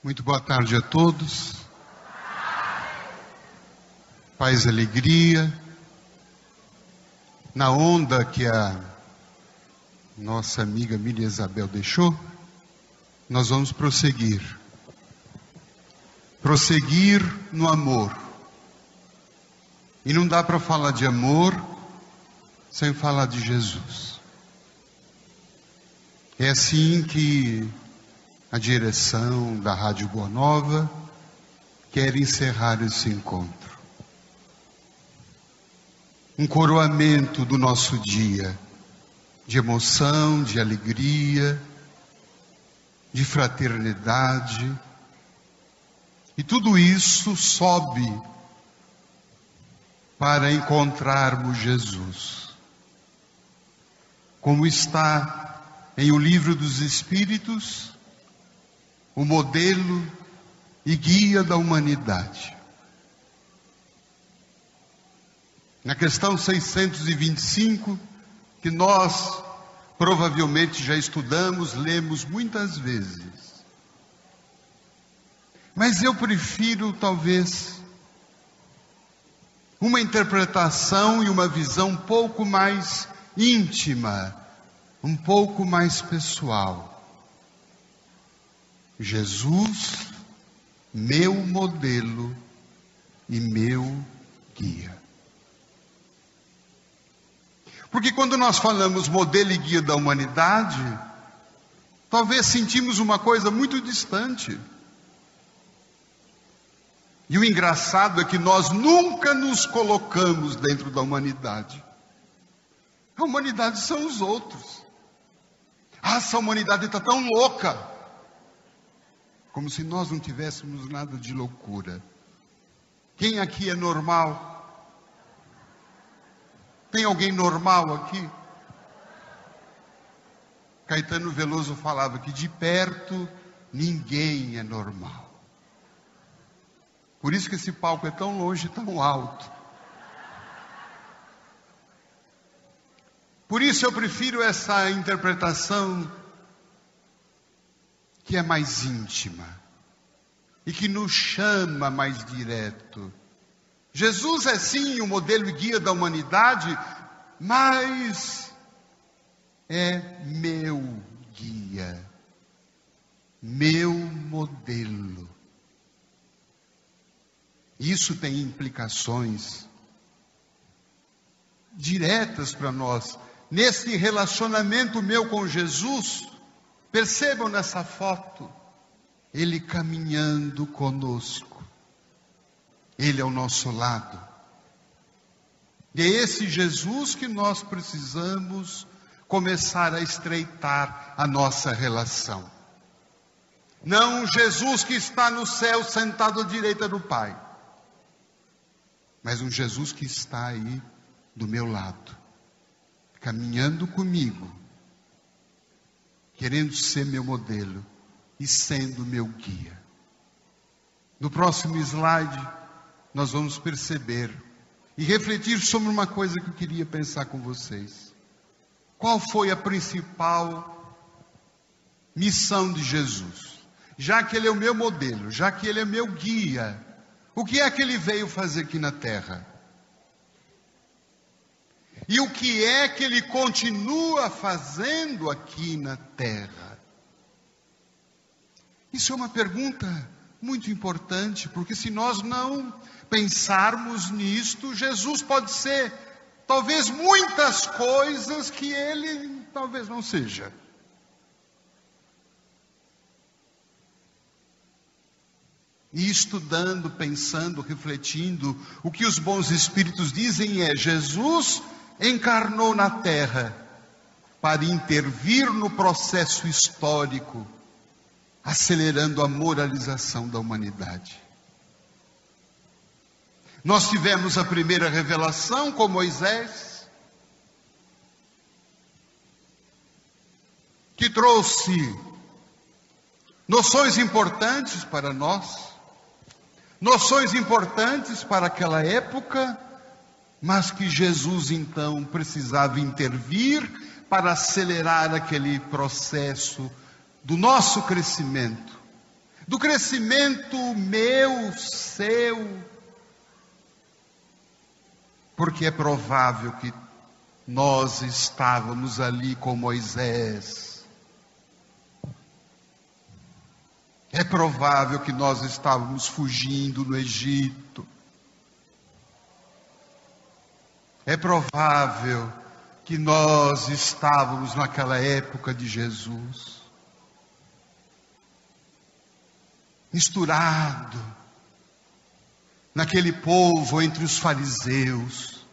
Muito boa tarde a todos. Paz e alegria. Na onda que a nossa amiga Miriam Isabel deixou, nós vamos prosseguir. Prosseguir no amor. E não dá para falar de amor sem falar de Jesus. É assim que a direção da Rádio Boa Nova quer encerrar esse encontro. Um coroamento do nosso dia, de emoção, de alegria, de fraternidade. E tudo isso sobe para encontrarmos Jesus. Como está em O Livro dos Espíritos, o modelo e guia da humanidade. Na questão 625, que nós provavelmente já estudamos, lemos muitas vezes. Mas eu prefiro, talvez, uma interpretação e uma visão um pouco mais íntima, um pouco mais pessoal. Jesus, meu modelo e meu guia. Porque quando nós falamos modelo e guia da humanidade, talvez sentimos uma coisa muito distante. E o engraçado é que nós nunca nos colocamos dentro da humanidade. A humanidade são os outros. Essa humanidade está tão louca. Como se nós não tivéssemos nada de loucura. Quem aqui é normal? Tem alguém normal aqui? Caetano Veloso falava que de perto ninguém é normal. Por isso que esse palco é tão longe e tão alto. Por isso eu prefiro essa interpretação que é mais íntima e que nos chama mais direto. Jesus é sim o modelo e guia da humanidade, mas é meu guia, meu modelo. Isso tem implicações diretas para nós. Nesse relacionamento meu com Jesus, percebam nessa foto, Ele caminhando conosco. Ele ao nosso lado. E é esse Jesus que nós precisamos começar a estreitar a nossa relação. Não Jesus que está no céu sentado à direita do Pai, mas um Jesus que está aí do meu lado, caminhando comigo, querendo ser meu modelo e sendo meu guia. No próximo slide, nós vamos perceber e refletir sobre uma coisa que eu queria pensar com vocês. Qual foi a principal missão de Jesus? Já que Ele é o meu modelo, já que Ele é meu guia, o que é que Ele veio fazer aqui na Terra? E o que é que Ele continua fazendo aqui na Terra? Isso é uma pergunta muito importante, porque se nós não pensarmos nisto, Jesus pode ser, talvez, muitas coisas que Ele talvez não seja. E estudando, pensando, refletindo, o que os bons espíritos dizem é: Jesus encarnou na Terra para intervir no processo histórico, acelerando a moralização da humanidade. Nós tivemos a primeira revelação com Moisés, que trouxe noções importantes para nós, noções importantes para aquela época, mas que Jesus então precisava intervir para acelerar aquele processo do nosso crescimento, do crescimento meu, seu, porque é provável que nós estávamos ali com Moisés. É provável que nós estávamos fugindo no Egito. É provável que nós estávamos naquela época de Jesus, misturado naquele povo entre os fariseus,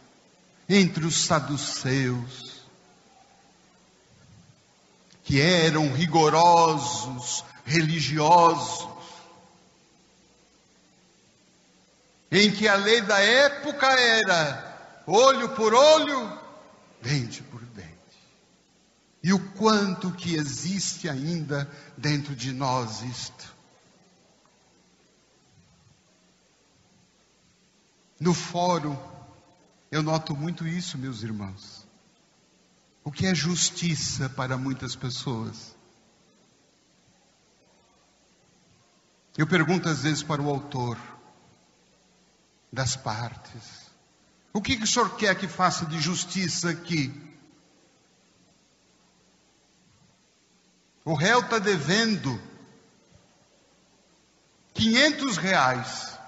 entre os saduceus, que eram rigorosos, religiosos, em que a lei da época era olho por olho, dente por dente. E o quanto que existe ainda dentro de nós isto. No fórum, eu noto muito isso, meus irmãos. O que é justiça para muitas pessoas? Eu pergunto às vezes para o autor das partes: o que o senhor quer que faça de justiça aqui? O réu está devendo R$500.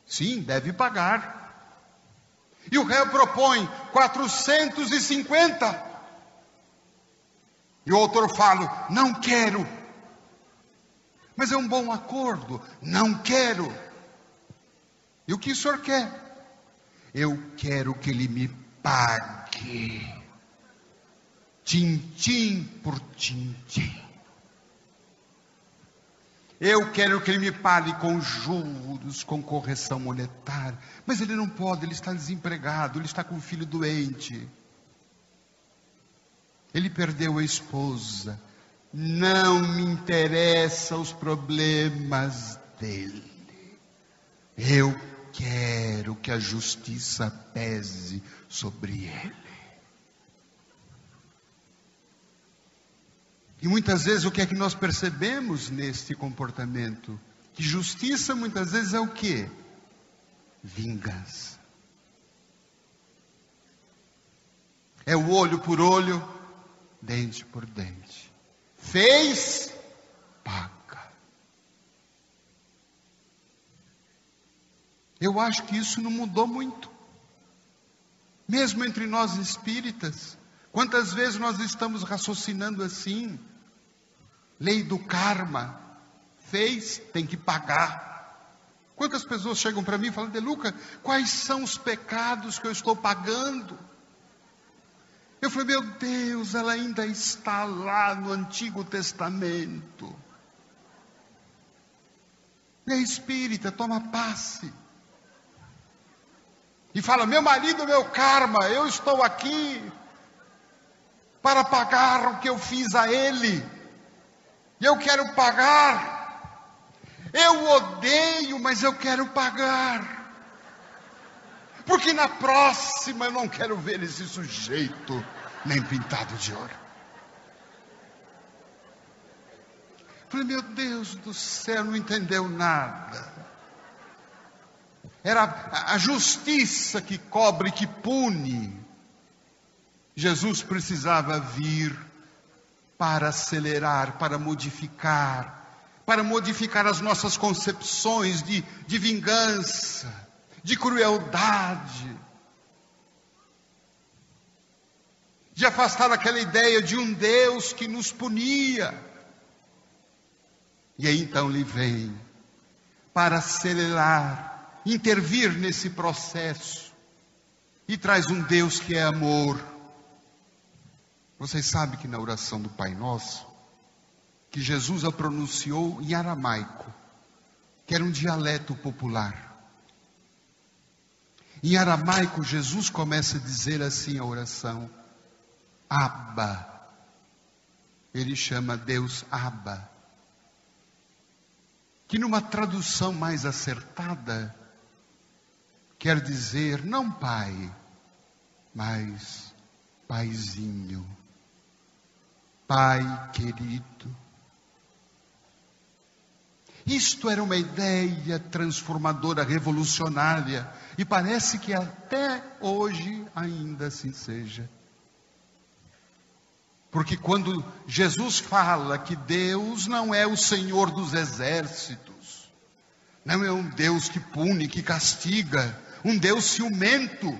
Sim, deve pagar. E o réu propõe 450. E o autor fala: não quero. Mas é um bom acordo. Não quero. E o que o senhor quer? Eu quero que ele me pague. Tintim por tintim. Eu quero que ele me pague com juros, com correção monetária. Mas ele não pode, ele está desempregado, ele está com um filho doente. Ele perdeu a esposa. Não me interessam os problemas dele. Eu quero que a justiça pese sobre ele. E muitas vezes o que é que nós percebemos neste comportamento? Que justiça muitas vezes é o quê? Vingança. É o olho por olho, dente por dente. Fez, paga. Eu acho que isso não mudou muito. Mesmo entre nós espíritas, quantas vezes nós estamos raciocinando assim? Lei do karma. Fez, tem que pagar. Quantas pessoas chegam para mim e falam: De Luca, quais são os pecados que eu estou pagando? Eu falei: meu Deus, ela ainda está lá no Antigo Testamento. É espírita, toma passe. E fala: meu marido, meu karma, eu estou aqui para pagar o que eu fiz a ele. E eu quero pagar. Eu odeio, mas eu quero pagar. Porque na próxima eu não quero ver esse sujeito nem pintado de ouro. Falei: meu Deus do céu, não entendeu nada. Era a justiça que cobre, que pune. Jesus precisava vir para acelerar, para modificar as nossas concepções de vingança, de crueldade, de afastar aquela ideia de um Deus que nos punia. E aí então ele vem para acelerar, intervir nesse processo e traz um Deus que é amor. Vocês sabem que na oração do Pai Nosso, que Jesus a pronunciou em aramaico, que era um dialeto popular. Em aramaico, Jesus começa a dizer assim a oração: Abba. Ele chama Deus Abba. Que numa tradução mais acertada, quer dizer não pai, mas paizinho. Pai querido. Isto era uma ideia transformadora, revolucionária, e parece que até hoje ainda assim seja. Porque quando Jesus fala que Deus não é o Senhor dos exércitos, não é um Deus que pune, que castiga, um Deus ciumento.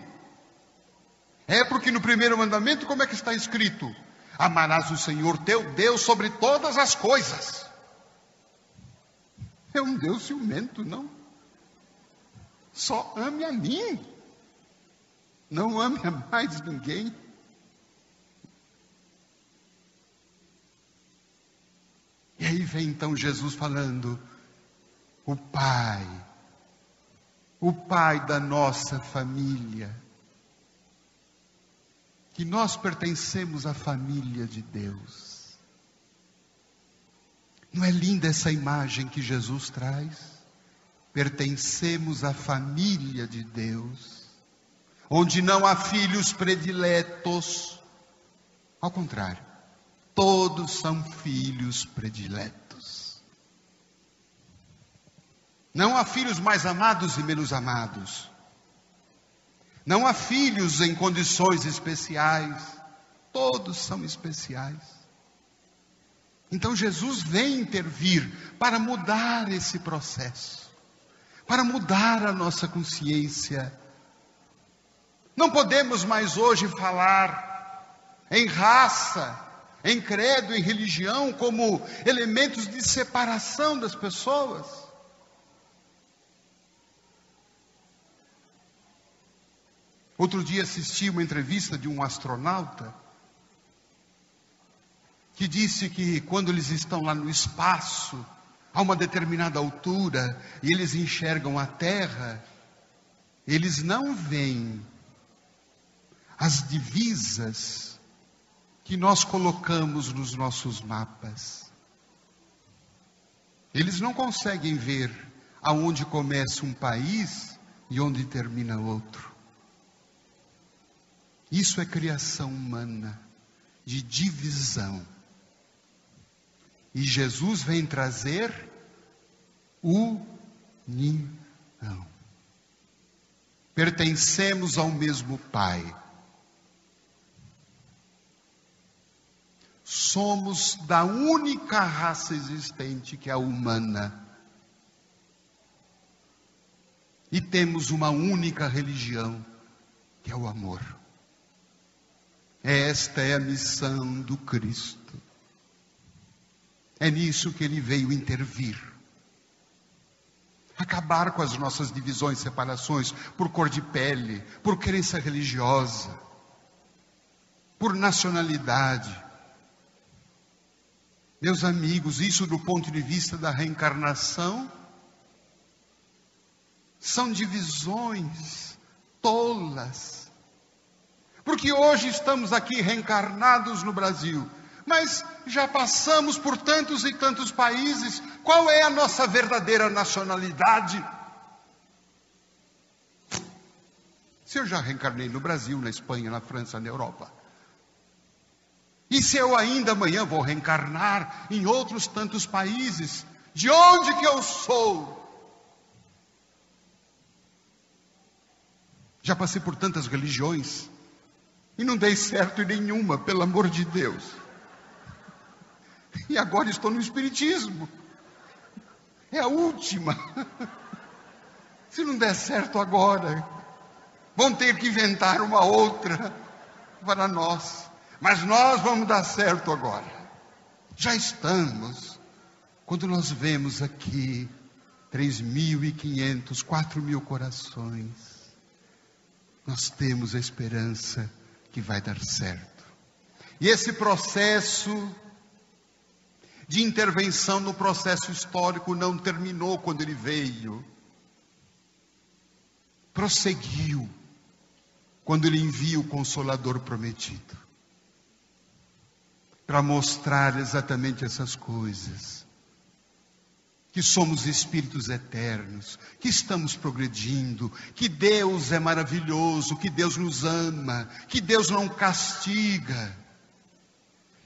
É porque no primeiro mandamento, como é que está escrito? Amarás o Senhor teu Deus sobre todas as coisas. É um Deus ciumento, não? Só ame a mim. Não ame a mais ninguém. E aí vem então Jesus falando, o Pai da nossa família, que nós pertencemos à família de Deus. Não é linda essa imagem que Jesus traz? Pertencemos à família de Deus, onde não há filhos prediletos, ao contrário, todos são filhos prediletos. Não há filhos mais amados e menos amados. Não há filhos em condições especiais. Todos são especiais. Então Jesus vem intervir para mudar esse processo. Para mudar a nossa consciência. Não podemos mais hoje falar em raça, em credo, em religião, como elementos de separação das pessoas. Outro dia assisti uma entrevista de um astronauta, que disse que quando eles estão lá no espaço, a uma determinada altura, e eles enxergam a Terra, eles não veem as divisas que nós colocamos nos nossos mapas. Eles não conseguem ver aonde começa um país e onde termina outro. Isso é criação humana, de divisão. E Jesus vem trazer união. Pertencemos ao mesmo Pai. Somos da única raça existente, que é a humana. E temos uma única religião, que é o amor. Esta é a missão do Cristo. É nisso que ele veio intervir. Acabar com as nossas divisões, separações, por cor de pele, por crença religiosa, por nacionalidade. Meus amigos, isso do ponto de vista da reencarnação, são divisões tolas. Porque hoje estamos aqui reencarnados no Brasil, mas já passamos por tantos e tantos países. Qual é a nossa verdadeira nacionalidade? Se eu já reencarnei no Brasil, na Espanha, na França, na Europa. E se eu ainda amanhã vou reencarnar em outros tantos países, de onde que eu sou? Já passei por tantas religiões e não dei certo em nenhuma, pelo amor de Deus. E agora estou no Espiritismo. É a última. Se não der certo agora, vão ter que inventar uma outra para nós. Mas nós vamos dar certo agora. Já estamos. Quando nós vemos aqui 3.500, 4.000 corações, nós temos a esperança que vai dar certo. E esse processo de intervenção no processo histórico não terminou quando ele veio. Prosseguiu quando ele envia o Consolador prometido. Para mostrar exatamente essas coisas. Que somos espíritos eternos, que estamos progredindo, que Deus é maravilhoso, que Deus nos ama, que Deus não castiga,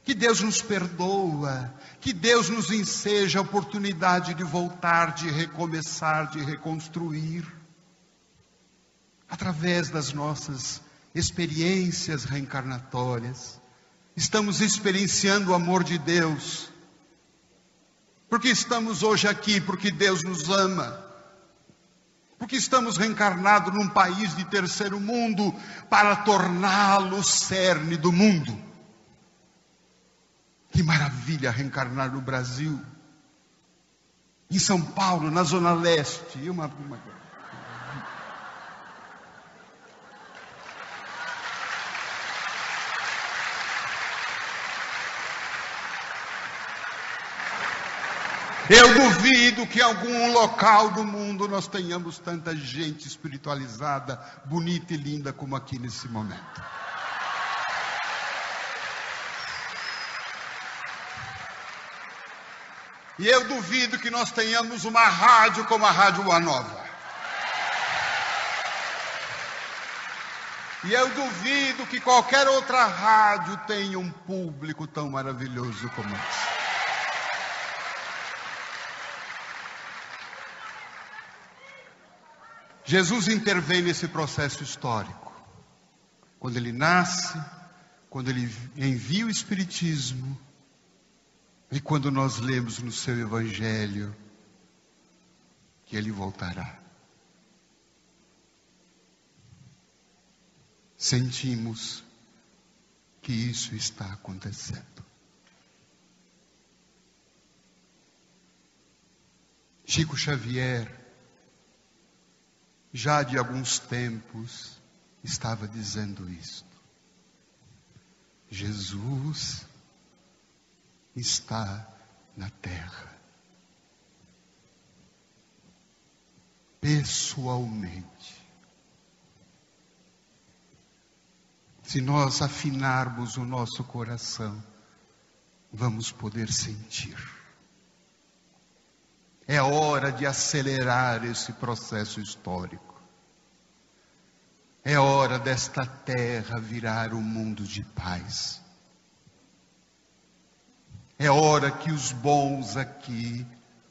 que Deus nos perdoa, que Deus nos enseja a oportunidade de voltar, de recomeçar, de reconstruir, através das nossas experiências reencarnatórias. Estamos experienciando o amor de Deus, porque estamos hoje aqui, porque Deus nos ama, porque estamos reencarnados num país de terceiro mundo, para torná-lo o cerne do mundo. Que maravilha reencarnar no Brasil, em São Paulo, na Zona Leste. Eu duvido que em algum local do mundo nós tenhamos tanta gente espiritualizada, bonita e linda como aqui nesse momento. E eu duvido que nós tenhamos uma rádio como a Rádio Boa Nova. E eu duvido que qualquer outra rádio tenha um público tão maravilhoso como esse. Jesus intervém nesse processo histórico. Quando ele nasce, quando ele envia o Espiritismo, e quando nós lemos no seu Evangelho que ele voltará. Sentimos que isso está acontecendo. Chico Xavier, já de alguns tempos, estava dizendo isto. Jesus está na terra, pessoalmente. Se nós afinarmos o nosso coração, vamos poder sentir. É hora de acelerar esse processo histórico. É hora desta terra virar um mundo de paz. É hora que os bons aqui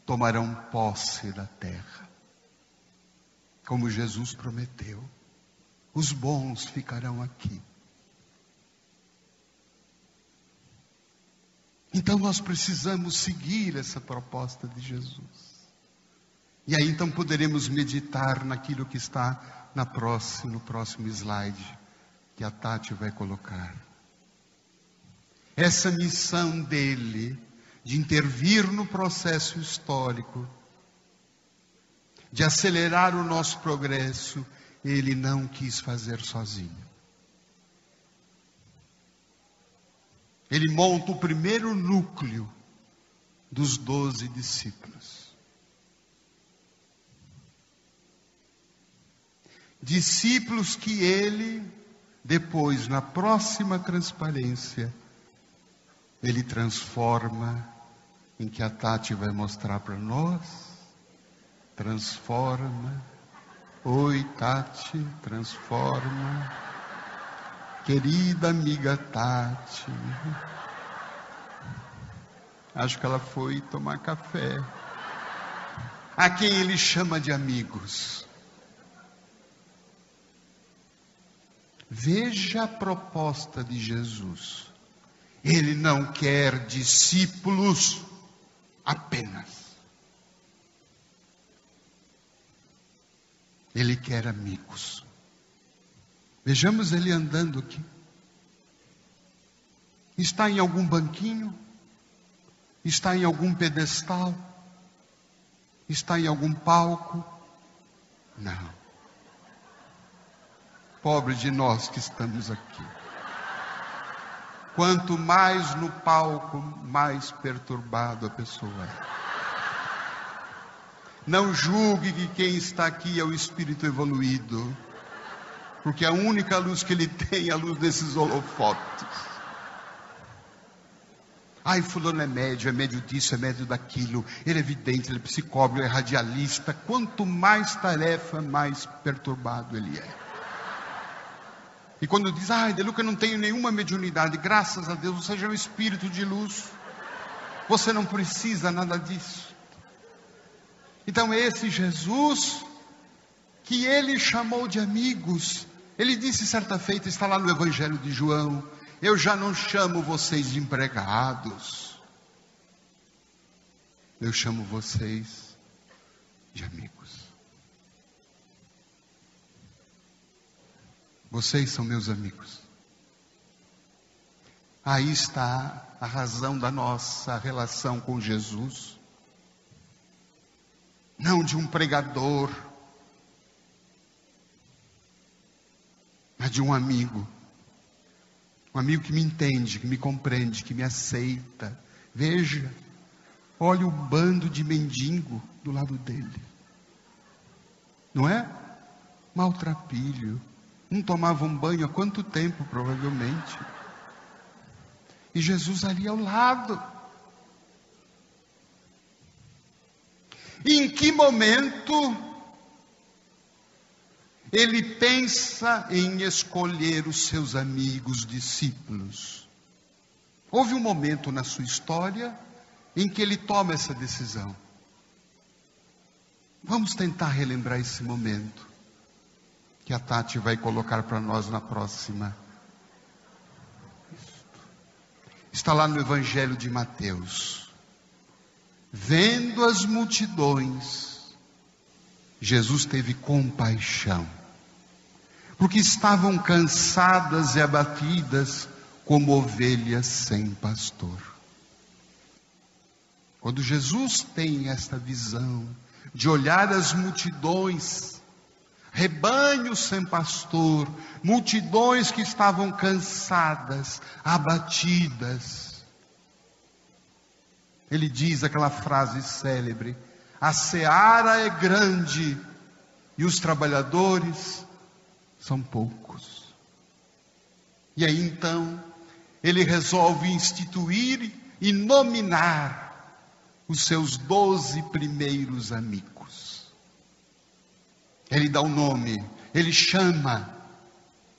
tomarão posse da terra. Como Jesus prometeu, os bons ficarão aqui. Então nós precisamos seguir essa proposta de Jesus. E aí então poderemos meditar naquilo que está no próximo slide, que a Tati vai colocar. Essa missão dele, de intervir no processo histórico, de acelerar o nosso progresso, ele não quis fazer sozinho. Ele monta o primeiro núcleo dos 12 discípulos. Discípulos que ele, depois, na próxima transparência, ele transforma, em que a Tati vai mostrar para nós. Transforma. Oi, Tati, transforma. Querida amiga Tati. Acho que ela foi tomar café. A quem ele chama de amigos. Veja a proposta de Jesus. Ele não quer discípulos apenas. Ele quer amigos. Vejamos ele andando aqui. Está em algum banquinho? Está em algum pedestal? Está em algum palco? Não. Pobre de nós que estamos aqui. Quanto mais no palco, mais perturbado a pessoa é. Não julgue que quem está aqui é o espírito evoluído, porque a única luz que ele tem é a luz desses holofotes. Ai, fulano é médio disso, é médio daquilo, ele é vidente, ele é psicólogo, ele é radialista. Quanto mais tarefa, mais perturbado ele é. E quando diz, De Luca, eu não tenho nenhuma mediunidade, graças a Deus, você já é um espírito de luz. Você não precisa nada disso. Então esse Jesus, que ele chamou de amigos, ele disse certa feita, está lá no Evangelho de João, eu já não chamo vocês de empregados, eu chamo vocês de amigos. Vocês são meus amigos. Aí está a razão da nossa relação com Jesus. Não de um pregador, mas de um amigo. Um amigo que me entende, que me compreende, que me aceita. Veja, olha o bando de mendigo do lado dele. Não é? Maltrapilho. Não tomava um banho há quanto tempo, provavelmente. E Jesus ali ao lado. E em que momento ele pensa em escolher os seus amigos, discípulos? Houve um momento na sua história em que ele toma essa decisão. Vamos tentar relembrar esse momento, que a Tati vai colocar para nós na próxima. Está lá no Evangelho de Mateus. Vendo as multidões, Jesus teve compaixão, porque estavam cansadas e abatidas como ovelhas sem pastor. Quando Jesus tem esta visão de olhar as multidões, rebanhos sem pastor, multidões que estavam cansadas, abatidas, ele diz aquela frase célebre: a seara é grande e os trabalhadores são poucos. E aí então, ele resolve instituir e nominar os seus 12 primeiros amigos. Ele dá o nome, ele chama.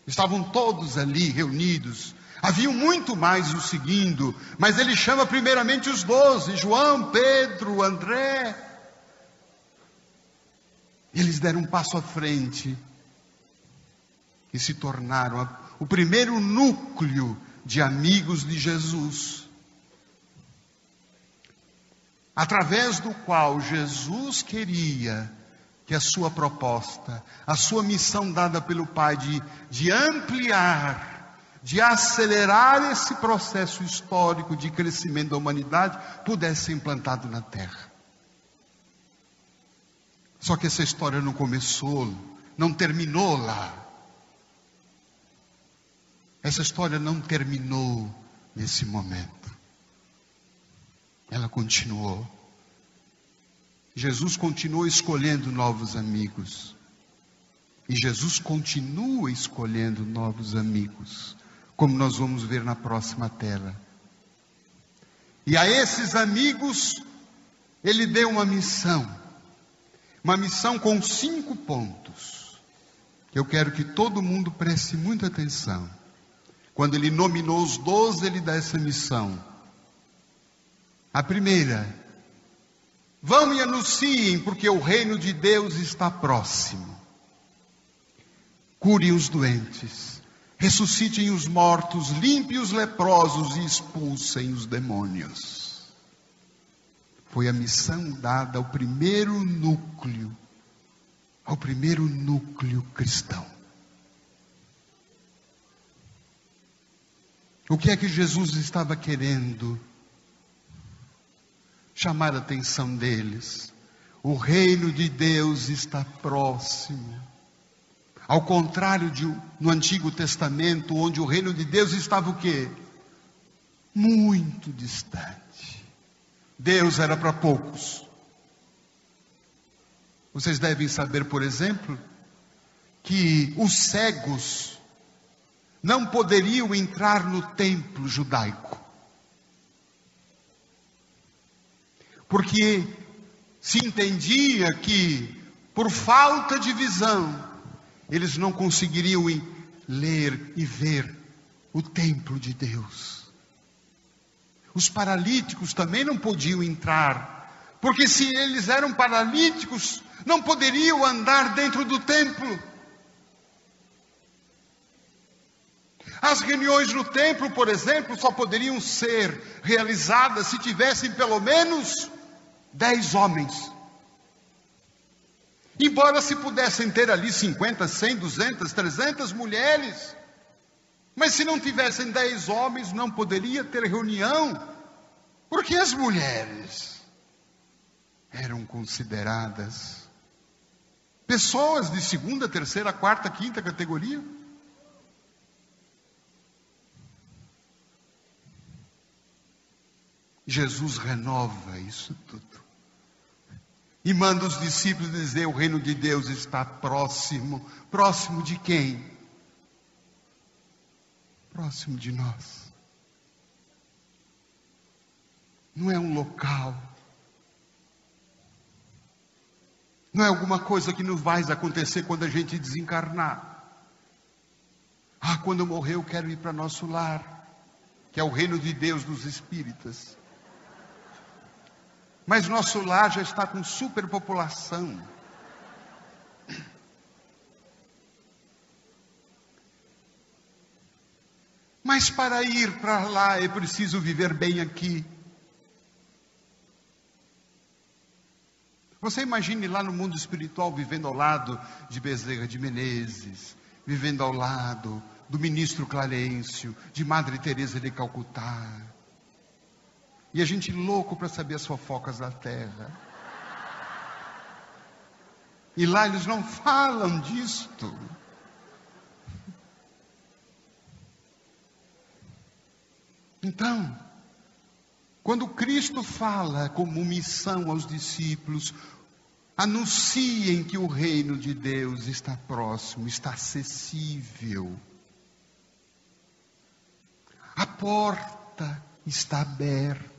Estavam todos ali reunidos. Haviam muito mais o seguindo, mas ele chama primeiramente os 12, João, Pedro, André. Eles deram um passo à frente e se tornaram o primeiro núcleo de amigos de Jesus, através do qual Jesus queria que a sua proposta, a sua missão dada pelo Pai de ampliar, de acelerar esse processo histórico de crescimento da humanidade, pudesse ser implantado na Terra. Só que essa história não começou, não terminou lá. Essa história não terminou nesse momento. Ela continuou. Jesus continuou escolhendo novos amigos. E Jesus continua escolhendo novos amigos, como nós vamos ver na próxima tela. E a esses amigos, ele deu uma missão com 5 pontos. Eu quero que todo mundo preste muita atenção. Quando ele nominou os 12, ele dá essa missão. A primeira: vão e anunciem, porque o reino de Deus está próximo. Curem os doentes, ressuscitem os mortos, limpem os leprosos e expulsem os demônios. Foi a missão dada ao primeiro núcleo cristão. O que é que Jesus estava querendo chamar a atenção deles? O reino de Deus está próximo. Ao contrário no Antigo Testamento, onde o reino de Deus estava o quê? Muito distante. Deus era para poucos. Vocês devem saber, por exemplo, que os cegos não poderiam entrar no templo judaico, porque se entendia que, por falta de visão, eles não conseguiriam ler e ver o templo de Deus. Os paralíticos também não podiam entrar, porque se eles eram paralíticos, não poderiam andar dentro do templo. As reuniões no templo, por exemplo, só poderiam ser realizadas se tivessem pelo menos 10 homens. Embora se pudessem ter ali 50, 100, 200, 300 mulheres, mas se não tivessem 10 homens, não poderia ter reunião, porque as mulheres eram consideradas pessoas de segunda, terceira, quarta, quinta categoria. Jesus renova isso tudo. E manda os discípulos dizer: o reino de Deus está próximo. Próximo de quem? Próximo de nós. Não é um local. Não é alguma coisa que nos vai acontecer quando a gente desencarnar. Ah, quando eu morrer eu quero ir para nosso lar, que é o reino de Deus dos espíritas. Mas nosso lar já está com superpopulação. Mas para ir para lá é preciso viver bem aqui. Você imagine lá no mundo espiritual, vivendo ao lado de Bezerra de Menezes, vivendo ao lado do ministro Clarencio, de Madre Teresa de Calcutá. E a gente louco para saber as fofocas da terra. E lá eles não falam disto. Então, quando Cristo fala como missão aos discípulos, anunciem que o reino de Deus está próximo, está acessível. A porta está aberta.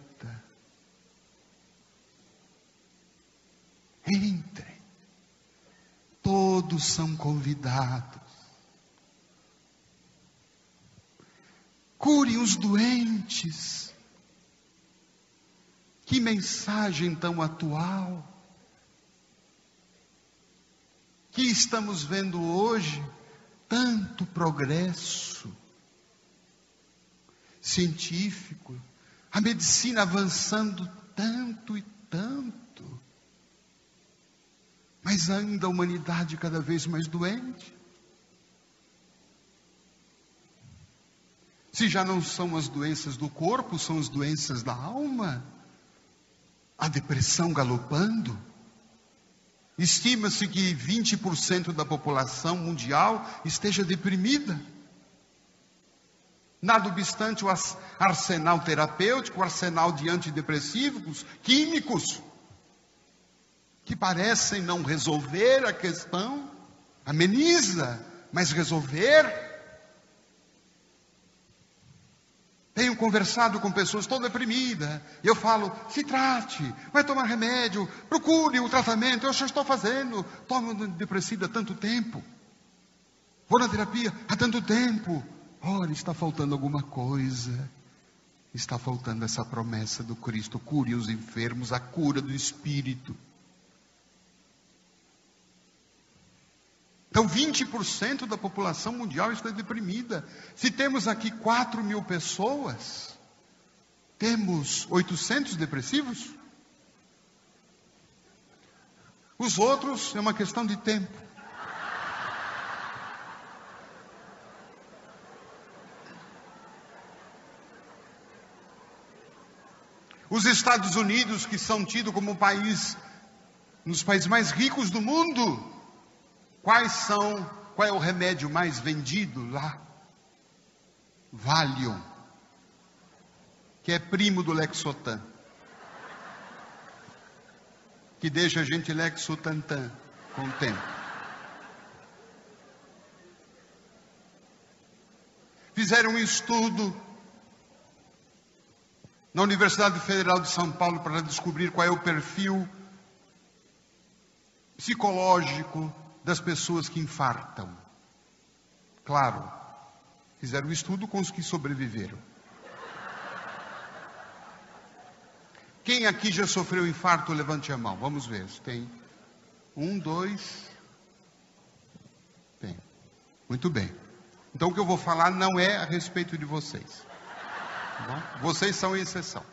Entrem. Todos são convidados. Curem os doentes. Que mensagem tão atual. Que estamos vendo hoje tanto progresso científico, a medicina avançando tanto e tanto, mas ainda a humanidade cada vez mais doente. Se já não são as doenças do corpo, são as doenças da alma. A depressão galopando. Estima-se que 20% da população mundial esteja deprimida. Nada obstante o arsenal terapêutico, o arsenal de antidepressivos, químicos, que parecem não resolver a questão, ameniza, mas resolver. Tenho conversado com pessoas, estou deprimida. Eu falo, se trate, vai tomar remédio, procure o tratamento. Eu já estou fazendo, tomo antidepressivo há tanto tempo. Vou na terapia há tanto tempo. Olha, está faltando alguma coisa. Está faltando essa promessa do Cristo. Cure os enfermos, a cura do Espírito. Então 20% da população mundial está deprimida. Se temos aqui 4.000 pessoas, temos 800 depressivos? Os outros é uma questão de tempo. Os Estados Unidos, que são tidos como um dos países mais ricos do mundo, qual é o remédio mais vendido lá? Valium, que é primo do Lexotan, que deixa a gente lexotantã com o tempo. Fizeram um estudo na Universidade Federal de São Paulo para descobrir qual é o perfil psicológico das pessoas que infartam. Claro, fizeram o estudo com os que sobreviveram. Quem aqui já sofreu infarto, levante a mão. Vamos ver. Tem 1, 2. Tem. Muito bem. Então o que eu vou falar não é a respeito de vocês. Tá bom? Vocês são a exceção.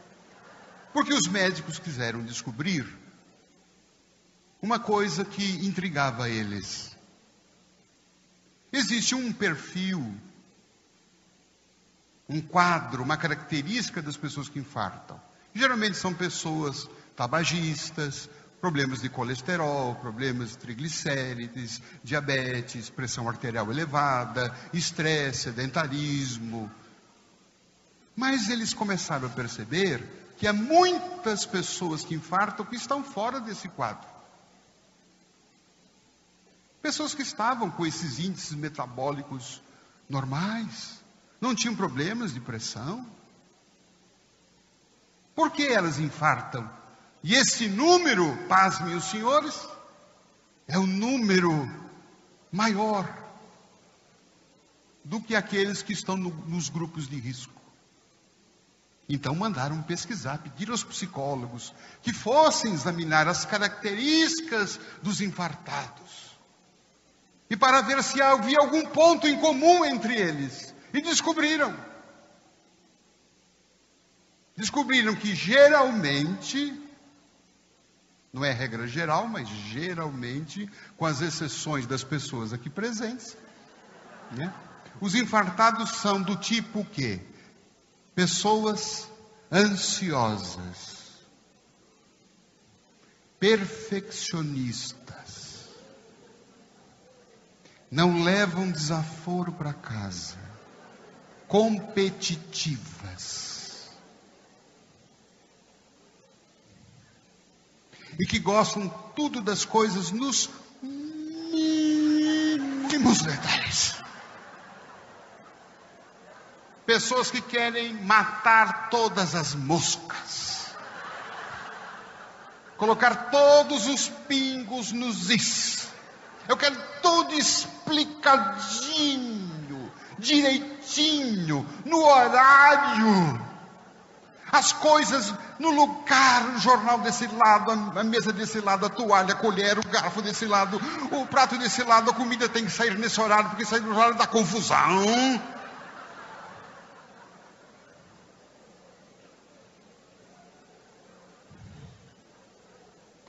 Porque os médicos quiseram descobrir uma coisa que intrigava eles. Existe um perfil, um quadro, uma característica das pessoas que infartam. Geralmente são pessoas tabagistas, problemas de colesterol, problemas de triglicérides, diabetes, pressão arterial elevada, estresse, sedentarismo. Mas eles começaram a perceber que há muitas pessoas que infartam que estão fora desse quadro. Pessoas que estavam com esses índices metabólicos normais, não tinham problemas de pressão. Por que elas infartam? E esse número, pasmem os senhores, é um número maior do que aqueles que estão nos grupos de risco. Então mandaram pesquisar, pediram aos psicólogos que fossem examinar as características dos infartados. E para ver se havia algum ponto em comum entre eles. E descobriram que geralmente, não é regra geral, mas geralmente, com as exceções das pessoas aqui presentes, né? Os infartados são do tipo o quê? Pessoas ansiosas, perfeccionistas, não levam desaforo para casa, competitivas, e que gostam tudo das coisas nos mínimos detalhes. Pessoas que querem matar todas as moscas, colocar todos os pingos nos is. Eu quero tudo explicadinho, direitinho, no horário. As coisas no lugar, o jornal desse lado, a mesa desse lado, a toalha, a colher, o garfo desse lado, o prato desse lado, a comida tem que sair nesse horário, porque sair no horário dá confusão.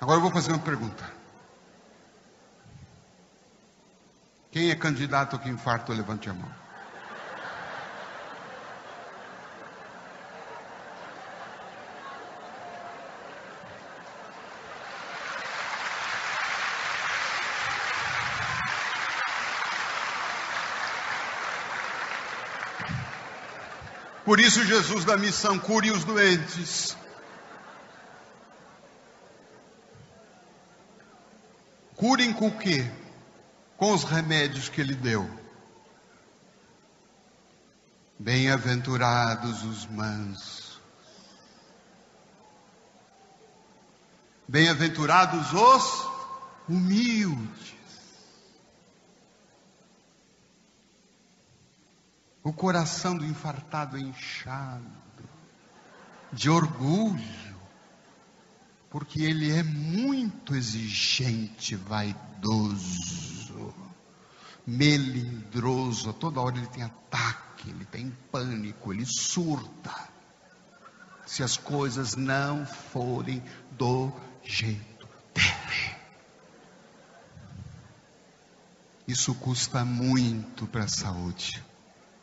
Agora eu vou fazer uma pergunta. Quem é candidato que infarto, levante a mão. Por isso Jesus da missão, cure os doentes. Curem com o quê? Com os remédios que ele deu. Bem-aventurados os mansos. Bem-aventurados os humildes. O coração do infartado é inchado de orgulho, porque ele é muito exigente, vaidoso, melindroso. A toda hora ele tem ataque, ele tem pânico, ele surta se as coisas não forem do jeito dele. Isso custa muito para a saúde,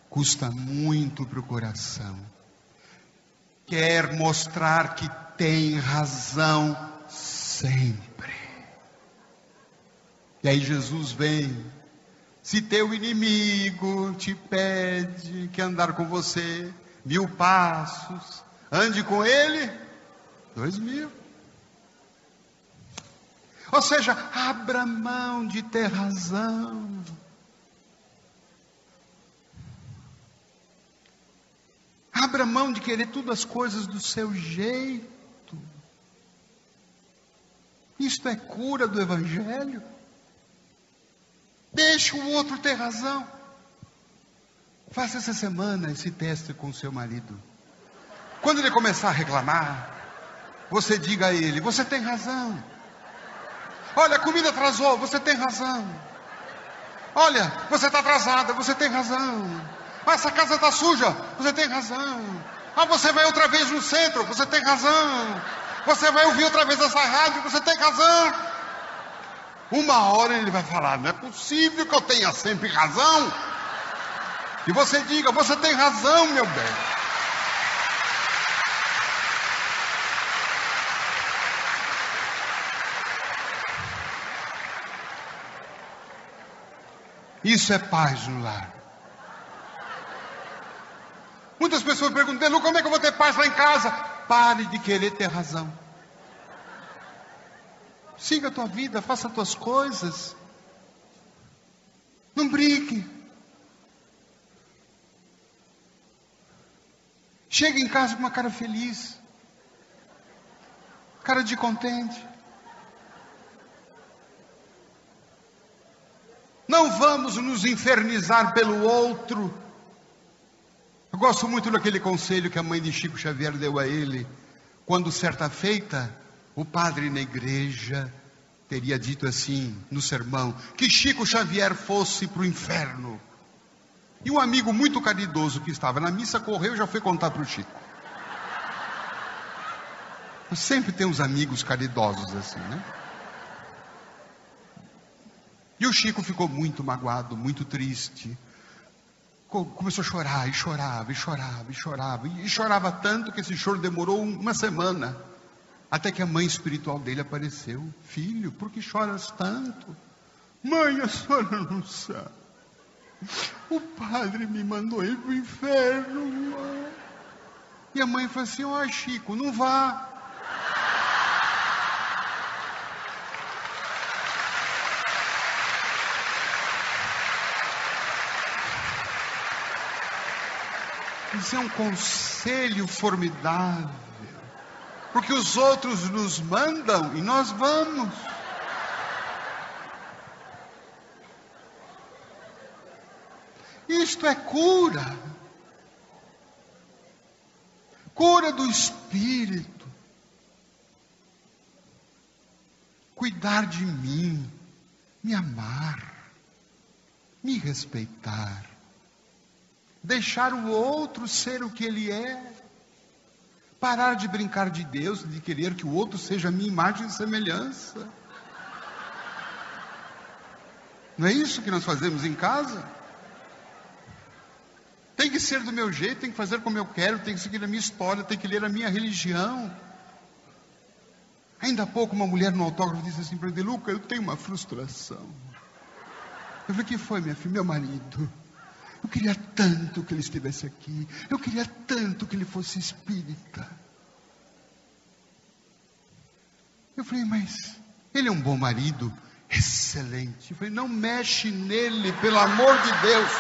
custa muito para o coração. Quer mostrar que tem razão sempre. E aí Jesus vem. Se teu inimigo te pede que andar com você 1000 passos, ande com ele 2000. Ou seja, abra mão de ter razão. Abra mão de querer todas as coisas do seu jeito. Isto é cura do Evangelho. Deixa o outro ter razão. Faça essa semana esse teste com o seu marido. Quando ele começar a reclamar, você diga a ele: você tem razão. Olha, a comida atrasou, você tem razão. Olha, você está atrasada, você tem razão. Ah, essa casa está suja, você tem razão. Ah, você vai outra vez no centro, você tem razão. Você vai ouvir outra vez essa rádio, você tem razão. Uma hora ele vai falar: não é possível que eu tenha sempre razão. E você diga: você tem razão, meu bem. Isso é paz no lar. Muitas pessoas perguntam: Delu, como é que eu vou ter paz lá em casa? Pare de querer ter razão. Siga a tua vida, faça as tuas coisas. Não brigue. Chega em casa com uma cara feliz, cara de contente. Não vamos nos infernizar pelo outro. Eu gosto muito daquele conselho que a mãe de Chico Xavier deu a ele, quando certa feita, o padre na igreja teria dito assim, no sermão, que Chico Xavier fosse para o inferno. E um amigo muito caridoso que estava na missa correu e já foi contar para o Chico. Eu sempre tenho uns amigos caridosos assim, né? E o Chico ficou muito magoado, muito triste. Começou a chorar, e chorava, e chorava, e chorava. E chorava tanto que esse choro demorou uma semana. Até que a mãe espiritual dele apareceu. Filho, por que choras tanto? Mãe, a senhora não sabe. O padre me mandou ir para o inferno, mãe. E a mãe falou assim: ó, Chico, não vá. Isso é um conselho formidável, porque os outros nos mandam e nós vamos. Isto é cura, cura do espírito. Cuidar de mim, me amar, me respeitar. Deixar o outro ser o que ele é. Parar de brincar de Deus, de querer que o outro seja a minha imagem e semelhança. Não é isso que nós fazemos em casa? Tem que ser do meu jeito, tem que fazer como eu quero, tem que seguir a minha história, tem que ler a minha religião. Ainda há pouco uma mulher no autógrafo disse assim para mim: Luca, eu tenho uma frustração. Eu falei: o que foi, minha filha? Meu marido. Eu queria tanto que ele estivesse aqui. Eu queria tanto que ele fosse espírita. Eu falei: mas ele é um bom marido? Excelente. Eu falei: não mexe nele, pelo amor de Deus.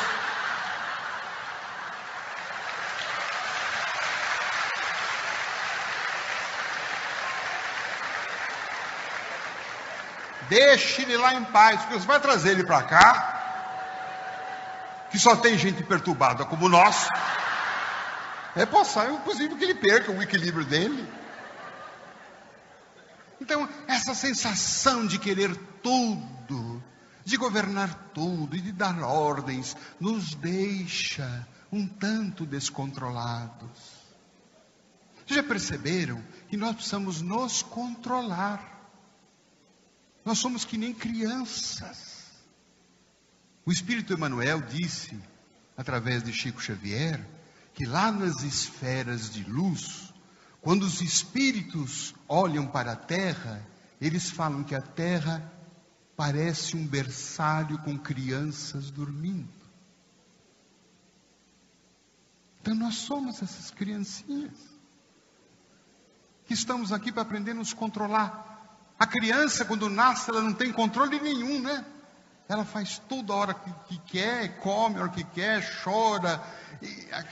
Deixe ele lá em paz, porque você vai trazer ele para cá, que só tem gente perturbada como nós. É possível que ele perca o equilíbrio dele. Então, essa sensação de querer tudo, de governar tudo e de dar ordens, nos deixa um tanto descontrolados. Vocês já perceberam que nós precisamos nos controlar? Nós somos que nem crianças. O Espírito Emmanuel disse, através de Chico Xavier, que lá nas esferas de luz, quando os espíritos olham para a Terra, eles falam que a Terra parece um berçário com crianças dormindo. Então nós somos essas criancinhas, que estamos aqui para aprender a nos controlar. A criança, quando nasce, ela não tem controle nenhum, né? Ela faz tudo a hora que quer, come a hora que quer, chora.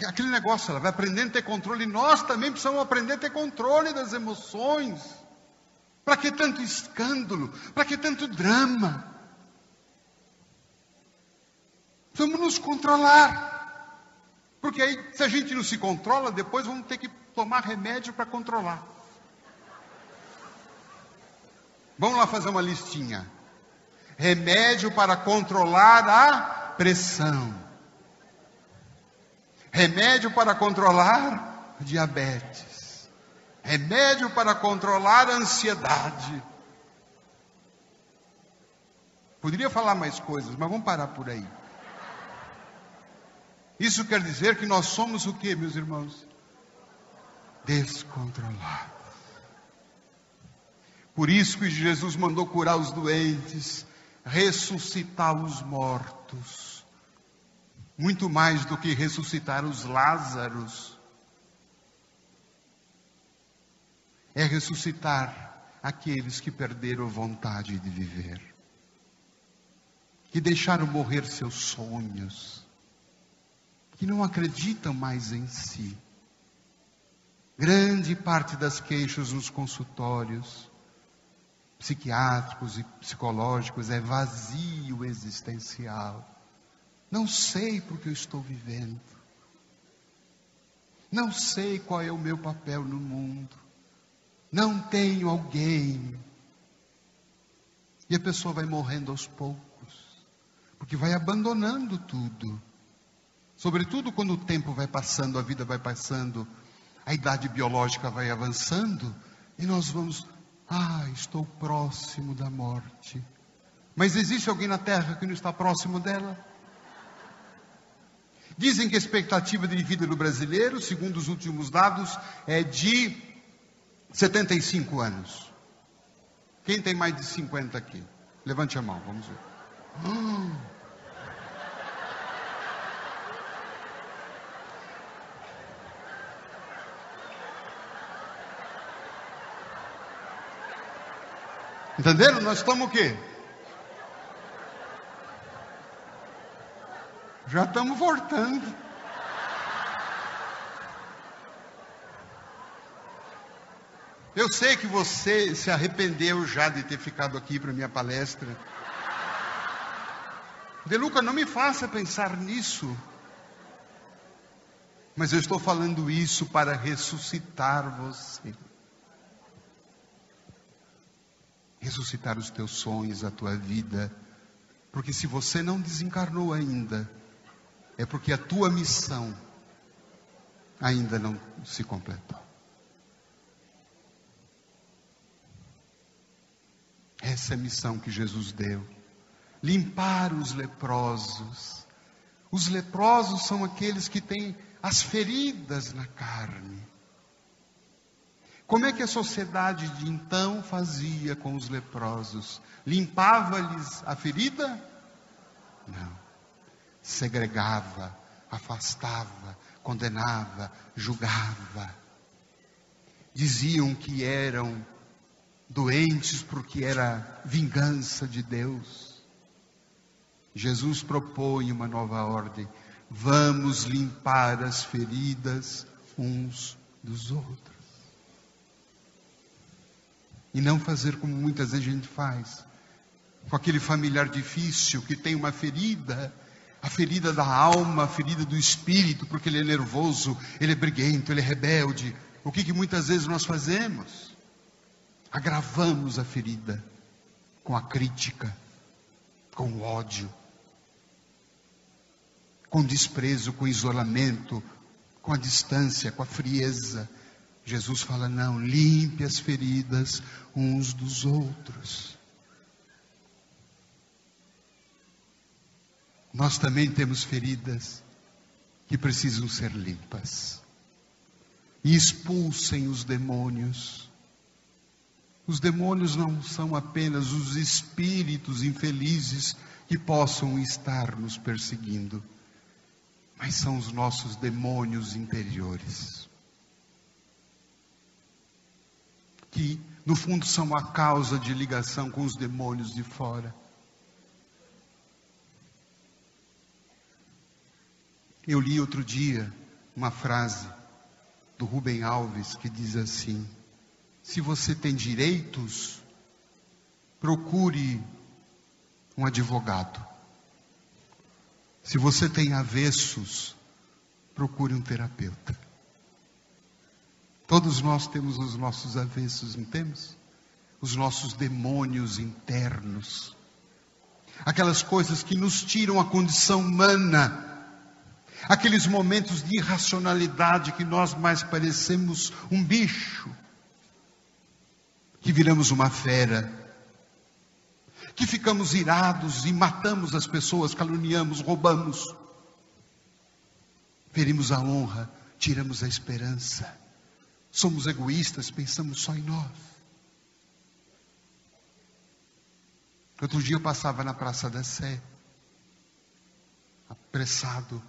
Aquele negócio, ela vai aprendendo a ter controle. E nós também precisamos aprender a ter controle das emoções. Para que tanto escândalo? Para que tanto drama? Vamos nos controlar. Porque aí, se a gente não se controla, depois vamos ter que tomar remédio para controlar. Vamos lá fazer uma listinha. Remédio para controlar a pressão. Remédio para controlar a diabetes. Remédio para controlar a ansiedade. Poderia falar mais coisas, mas vamos parar por aí. Isso quer dizer que nós somos o quê, meus irmãos? Descontrolados. Por isso que Jesus mandou curar os doentes, ressuscitar os mortos. Muito mais do que ressuscitar os Lázaros. É ressuscitar aqueles que perderam a vontade de viver. Que deixaram morrer seus sonhos. Que não acreditam mais em si. Grande parte das queixas nos consultórios psiquiátricos e psicológicos é vazio existencial. Não sei porque eu estou vivendo. Não sei qual é o meu papel no mundo. Não tenho alguém. E a pessoa vai morrendo aos poucos, porque vai abandonando tudo. Sobretudo quando o tempo vai passando, a vida vai passando, a idade biológica vai avançando, e nós vamos, estou próximo da morte. Mas existe alguém na Terra que não está próximo dela? Dizem que a expectativa de vida do brasileiro, segundo os últimos dados, é de 75 anos. Quem tem mais de 50 aqui? Levante a mão, vamos ver. Entenderam? Nós estamos o quê? Já estamos voltando. Eu sei que você se arrependeu já de ter ficado aqui para minha palestra. De Luca, não me faça pensar nisso. Mas eu estou falando isso para ressuscitar você. Ressuscitar os teus sonhos, a tua vida. Porque se você não desencarnou ainda, é porque a tua missão ainda não se completou. Essa é a missão que Jesus deu. Limpar os leprosos. Os leprosos são aqueles que têm as feridas na carne. Como é que a sociedade de então fazia com os leprosos? Limpava-lhes a ferida? Não. Segregava, afastava, condenava, julgava. Diziam que eram doentes porque era vingança de Deus. Jesus propõe uma nova ordem. Vamos limpar as feridas uns dos outros. E não fazer como muitas vezes a gente faz. Com aquele familiar difícil que tem uma ferida. A ferida da alma, a ferida do espírito, porque ele é nervoso, ele é briguento, ele é rebelde. O que muitas vezes nós fazemos? Agravamos a ferida com a crítica, com o ódio, com o desprezo, com o isolamento, com a distância, com a frieza. Jesus fala, não, limpe as feridas uns dos outros. Nós também temos feridas que precisam ser limpas. E expulsem os demônios. Os demônios não são apenas os espíritos infelizes que possam estar nos perseguindo, mas são os nossos demônios interiores, que no fundo são a causa de ligação com os demônios de fora. Eu li outro dia uma frase do Rubem Alves que diz assim: se você tem direitos, procure um advogado. Se você tem avessos, procure um terapeuta. Todos nós temos os nossos avessos, não temos? Os nossos demônios internos. Aquelas coisas que nos tiram a condição humana. Aqueles momentos de irracionalidade que nós mais parecemos um bicho. Que viramos uma fera. Que ficamos irados e matamos as pessoas, caluniamos, roubamos. Ferimos a honra, tiramos a esperança. Somos egoístas, pensamos só em nós. Outro dia eu passava na Praça da Sé, apressado,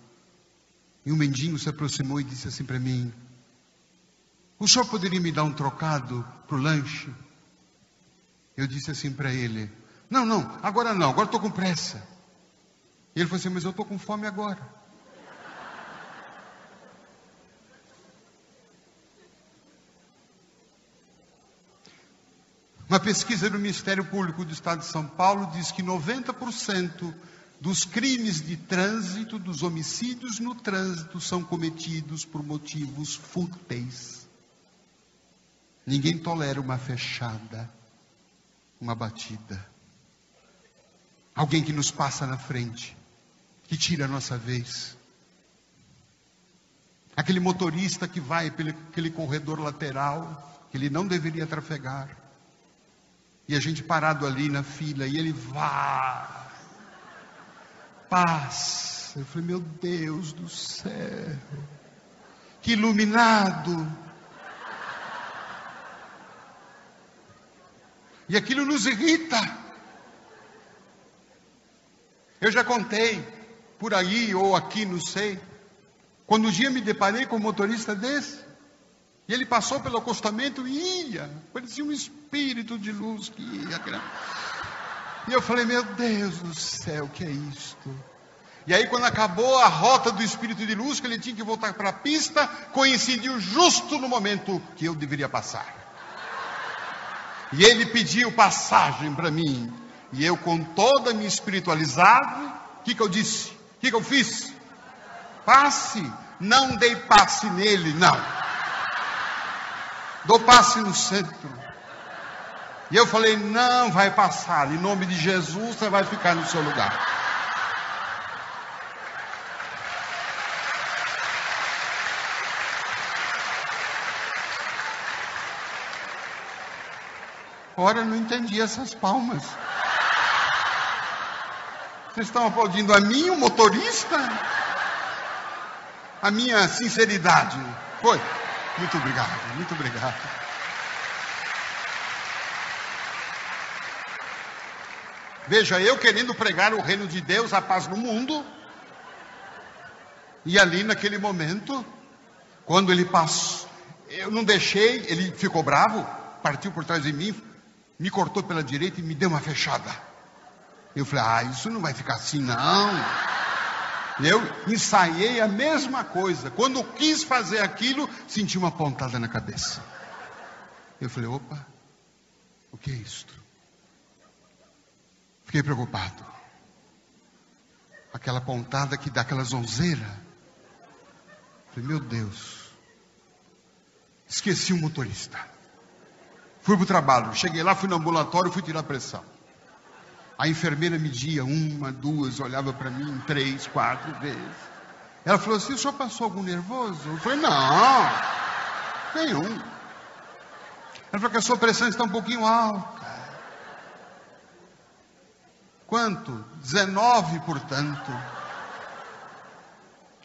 e um mendigo se aproximou e disse assim para mim: o senhor poderia me dar um trocado para o lanche? Eu disse assim para ele: não, agora estou com pressa. E ele falou assim: mas eu estou com fome agora. Uma pesquisa do Ministério Público do Estado de São Paulo diz que 90% dos crimes de trânsito, dos homicídios no trânsito, são cometidos por motivos fúteis. Ninguém tolera uma fechada, uma batida. Alguém que nos passa na frente, que tira a nossa vez. Aquele motorista que vai pelo aquele corredor lateral, que ele não deveria trafegar. E a gente parado ali na fila, e ele vai, passa. Eu falei: meu Deus do céu, que iluminado. E aquilo nos irrita. Eu já contei, por aí ou aqui, não sei, quando um dia me deparei com um motorista desse, e ele passou pelo acostamento e ia, parecia um espírito de luz que ia. E eu falei: meu Deus do céu, o que é isto? E aí, quando acabou a rota do espírito de luz, que ele tinha que voltar para a pista, coincidiu justo no momento que eu deveria passar. E ele pediu passagem para mim. E eu, com toda a minha espiritualidade, o que eu disse? O que eu fiz? Passe. Não dei passe nele, não. Dou passe no centro. E eu falei: não vai passar. Em nome de Jesus, você vai ficar no seu lugar. Ora, eu não entendi essas palmas. Vocês estão aplaudindo a mim, o motorista? A minha sinceridade. Foi? Muito obrigado, muito obrigado. Veja, eu querendo pregar o reino de Deus, a paz no mundo. E ali naquele momento, quando ele passou, eu não deixei, ele ficou bravo, partiu por trás de mim, me cortou pela direita e me deu uma fechada. Eu falei: isso não vai ficar assim não. Eu ensaiei a mesma coisa. Quando quis fazer aquilo, senti uma pontada na cabeça. Eu falei: opa, o que é isto? Fiquei preocupado. Aquela pontada que dá aquela zonzeira. Falei: meu Deus. Esqueci o motorista. Fui para o trabalho. Cheguei lá, fui no ambulatório, fui tirar a pressão. A enfermeira media 1, 2, olhava para mim 3, 4 vezes. Ela falou assim: o senhor passou algum nervoso? Eu falei: não, nenhum. Ela falou que a sua pressão está um pouquinho alta. Quanto? 19, portanto.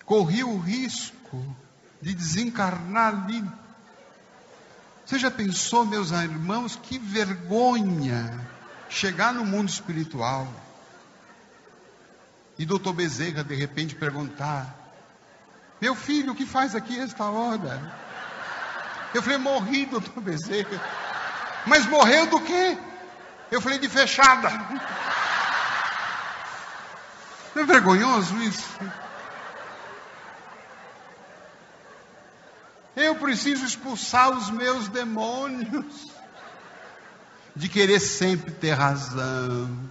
Corri o risco de desencarnar ali. Você já pensou, meus irmãos, que vergonha chegar no mundo espiritual e doutor Bezerra de repente perguntar: meu filho, o que faz aqui esta hora? Eu falei: morri, doutor Bezerra. Mas morreu do quê? Eu falei: de fechada. Não é vergonhoso isso? Eu preciso expulsar os meus demônios de querer sempre ter razão,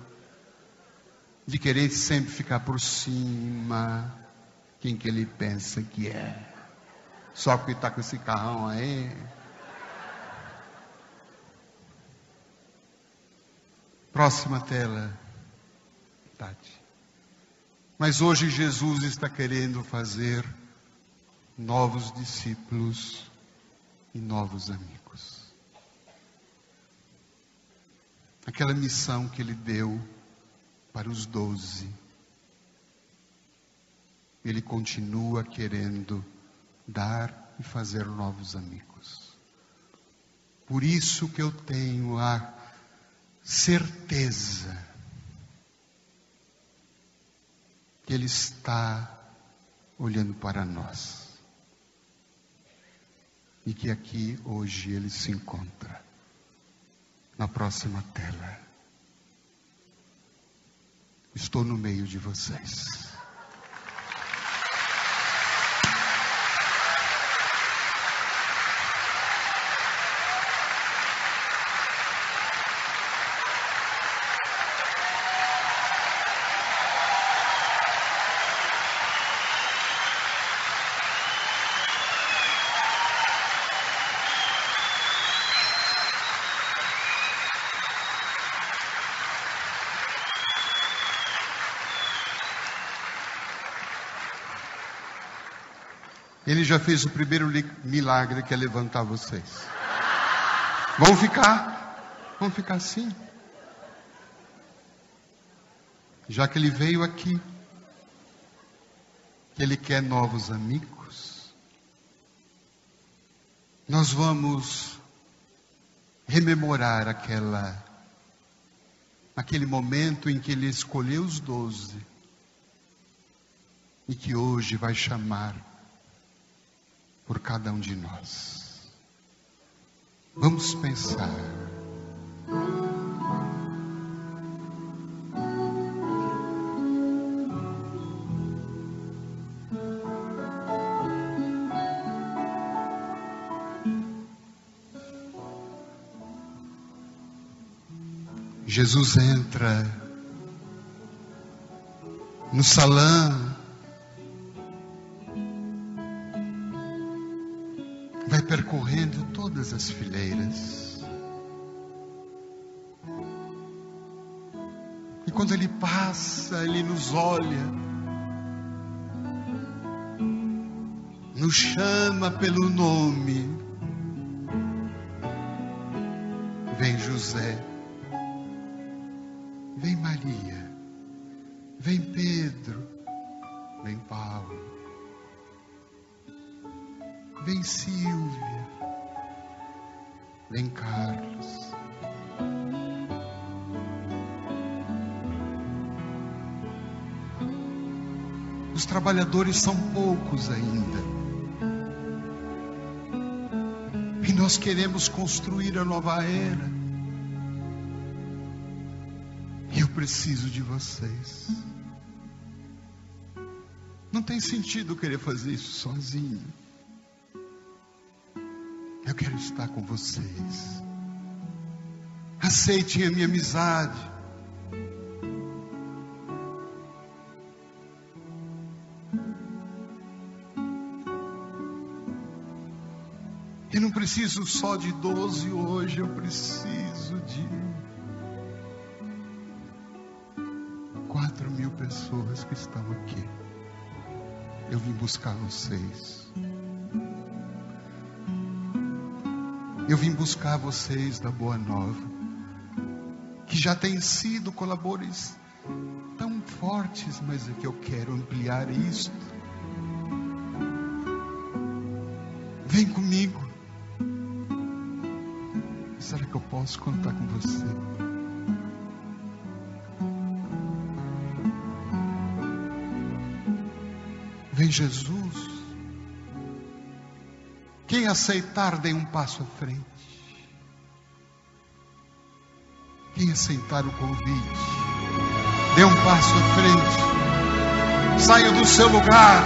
de querer sempre ficar por cima, Quem que ele pensa que é? Só porque está com esse carrão aí. Próxima tela, Tati. Mas hoje Jesus está querendo fazer novos discípulos e novos amigos. Aquela missão que ele deu para os 12, ele continua querendo dar e fazer novos amigos. Por isso que eu tenho a certeza que ele está olhando para nós. E que aqui hoje ele se encontra. Na próxima tela. Estou no meio de vocês. Ele já fez o primeiro milagre, que é levantar vocês. Vão ficar assim. Já que ele veio aqui, que ele quer novos amigos, nós vamos rememorar aquele momento em que ele escolheu os 12 e que hoje vai chamar por cada um de nós. Vamos pensar. Jesus entra no salão, vai percorrendo todas as fileiras. E quando ele passa, ele nos olha, nos chama pelo nome. Vem José, vem Maria, vem Pedro, vem Paulo, vem Silvia, vem Carlos. Os trabalhadores são poucos ainda. E nós queremos construir a nova era. E eu preciso de vocês. Não tem sentido querer fazer isso sozinho. Eu quero estar com vocês. Aceitem a minha amizade. Eu não preciso só de 12 hoje, eu preciso de 4.000 pessoas que estão aqui. Eu vim buscar vocês. Eu vim buscar vocês da Boa Nova, que já têm sido colaboradores tão fortes, mas é que eu quero ampliar isto. Vem comigo. Será que eu posso contar com você? Vem Jesus. Quem aceitar, dê um passo à frente. Quem aceitar o convite, dê um passo à frente. Saia do seu lugar.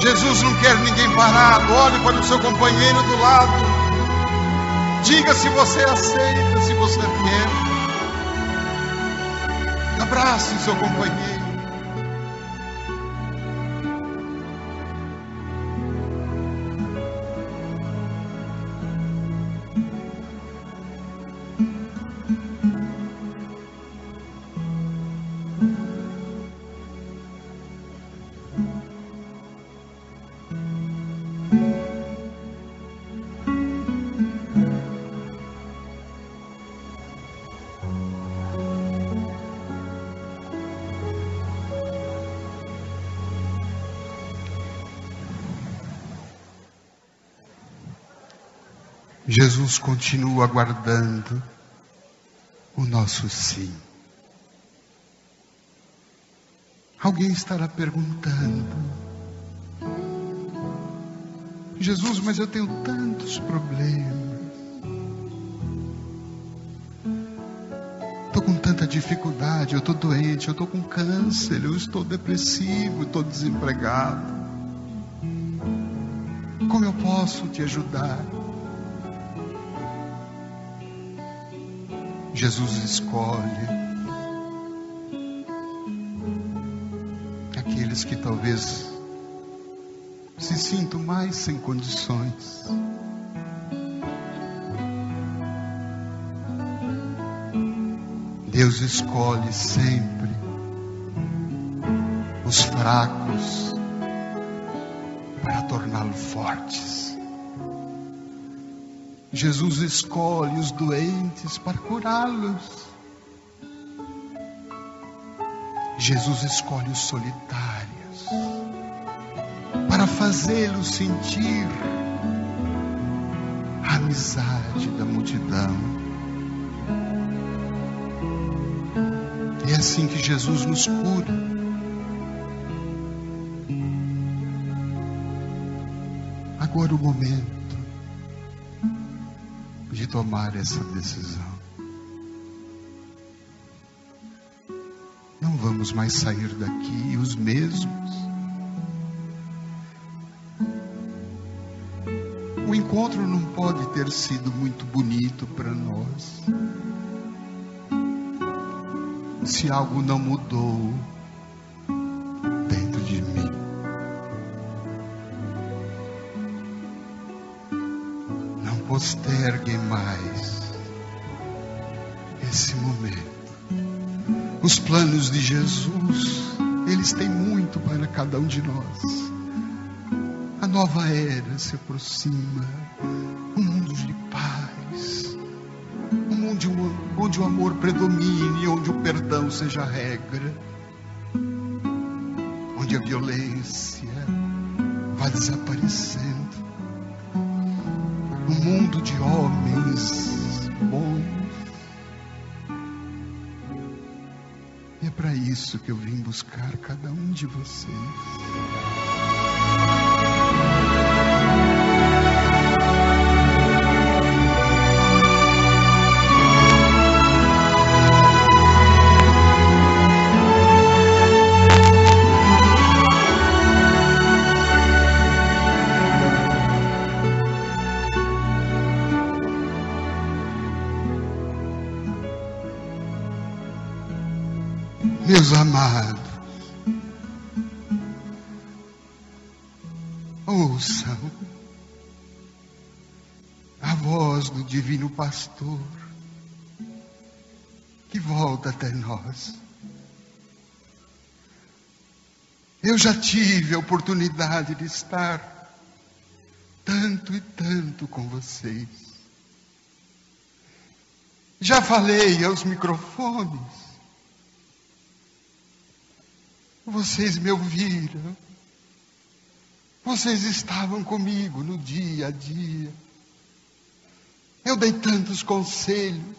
Jesus não quer ninguém parado. Olhe para o seu companheiro do lado. Diga se você aceita, se você quer. Abrace seu companheiro. Jesus continua aguardando o nosso sim. Alguém estará perguntando: Jesus, mas eu tenho tantos problemas. Estou com tanta dificuldade, eu estou doente, eu estou com câncer, eu estou depressivo, estou desempregado. Como eu posso te ajudar? Jesus escolhe aqueles que talvez se sintam mais sem condições. Deus escolhe sempre os fracos para torná-los fortes. Jesus escolhe os doentes para curá-los. Jesus escolhe os solitários para fazê-los sentir a amizade da multidão. É assim que Jesus nos cura. Agora o momento de tomar essa decisão. Não vamos mais sair daqui os mesmos. O encontro não pode ter sido muito bonito para nós se algo não mudou dentro de mim. Não posterguem mais esse momento. Os planos de Jesus, eles têm muito para cada um de nós. A nova era se aproxima, um mundo de paz, um mundo onde o amor predomine, onde o perdão seja a regra, onde a violência vai desaparecendo, um mundo de homens bons. E é para isso que eu vim buscar cada um de vocês. Meus amados, ouçam a voz do Divino Pastor que volta até nós. Eu já tive a oportunidade de estar tanto e tanto com vocês. Já falei aos microfones. Vocês me ouviram. Vocês estavam comigo no dia a dia. Eu dei tantos conselhos.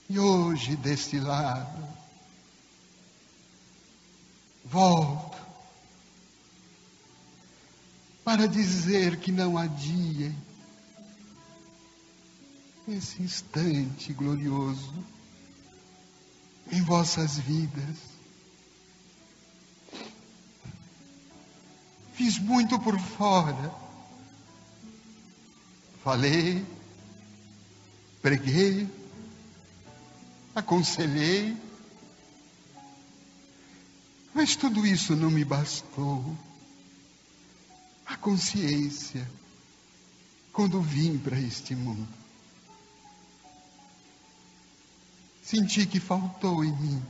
E hoje, deste lado, volto para dizer que não adiem esse instante glorioso em vossas vidas. Fiz muito por fora. Falei, preguei, aconselhei, mas tudo isso não me bastou. A consciência, quando vim para este mundo, senti que faltou em mim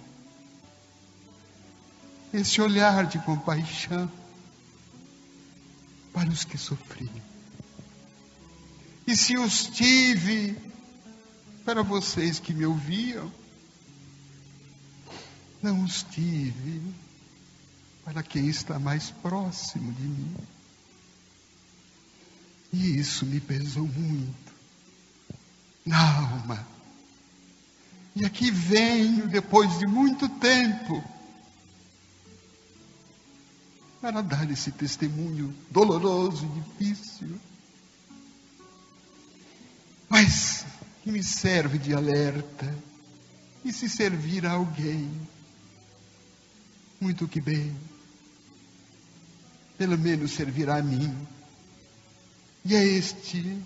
esse olhar de compaixão para os que sofriam. E se os tive para vocês que me ouviam, não os tive para quem está mais próximo de mim. E isso me pesou muito na alma. E aqui venho, depois de muito tempo, para dar esse testemunho doloroso e difícil, mas que me serve de alerta. E se servir a alguém, muito que bem, pelo menos servirá a mim. E é este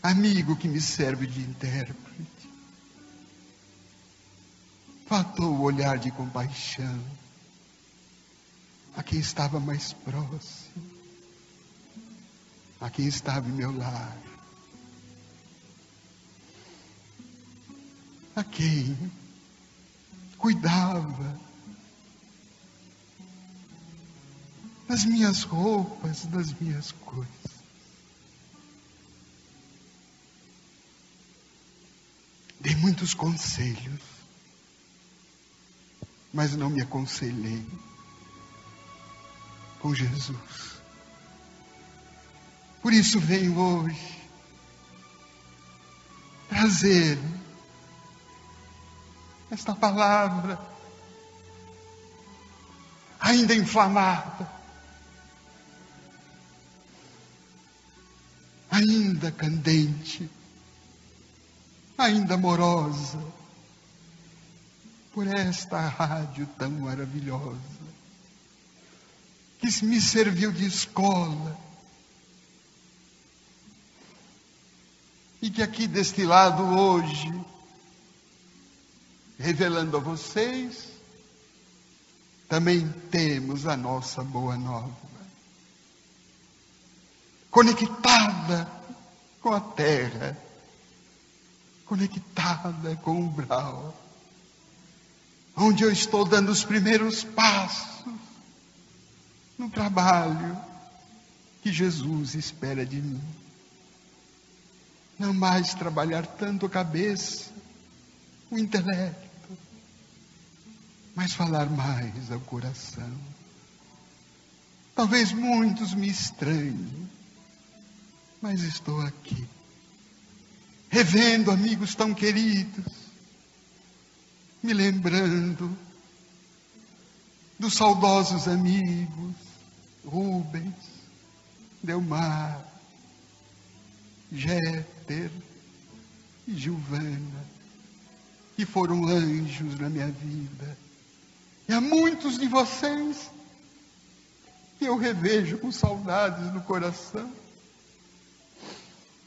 amigo que me serve de intérprete. Faltou o olhar de compaixão a quem estava mais próximo, a quem estava em meu lar, a quem cuidava das minhas roupas, das minhas coisas. Dei muitos conselhos, mas não me aconselhei com Jesus. Por isso venho hoje trazer esta palavra ainda inflamada, ainda candente, ainda amorosa, por esta rádio tão maravilhosa, que me serviu de escola, e que aqui deste lado hoje, revelando a vocês, também temos a nossa boa nova, conectada com a terra, conectada com o umbral, onde eu estou dando os primeiros passos no trabalho que Jesus espera de mim. Não mais trabalhar tanto a cabeça, o intelecto, mas falar mais ao coração. Talvez muitos me estranhem, mas estou aqui, revendo amigos tão queridos, me lembrando dos saudosos amigos Rubens, Delmar, Jéter e Gilvana, que foram anjos na minha vida. E há muitos de vocês que eu revejo com saudades no coração,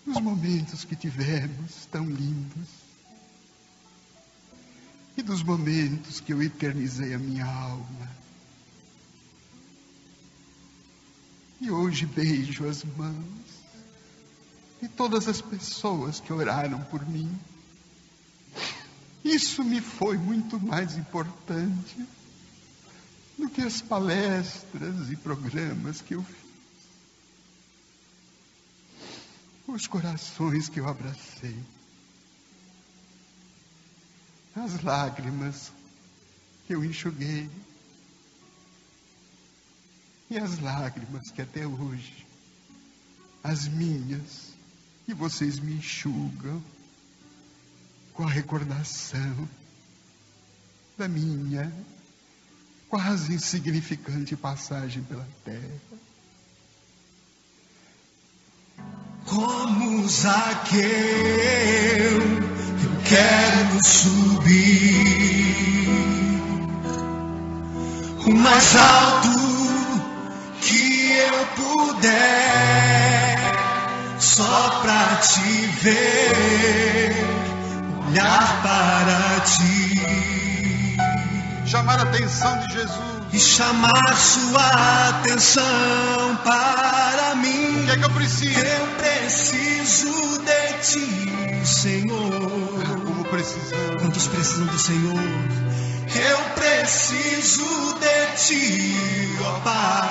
dos momentos que tivemos tão lindos, e dos momentos que eu eternizei a minha alma. E hoje beijo as mãos de todas as pessoas que oraram por mim. Isso me foi muito mais importante do que as palestras e programas que eu fiz. Os corações que eu abracei, as lágrimas que eu enxuguei, e as lágrimas que até hoje, as minhas, que vocês me enxugam com a recordação da minha quase insignificante passagem pela terra. Como Zaqueu, eu quero subir o mais alto que eu puder, só pra te ver, olhar para ti, chamar a atenção de Jesus. E chamar sua atenção para mim. O que é que eu preciso? Eu preciso de ti, Senhor. Como precisamos. Quantos precisam do Senhor? Eu preciso de ti, ó Pai.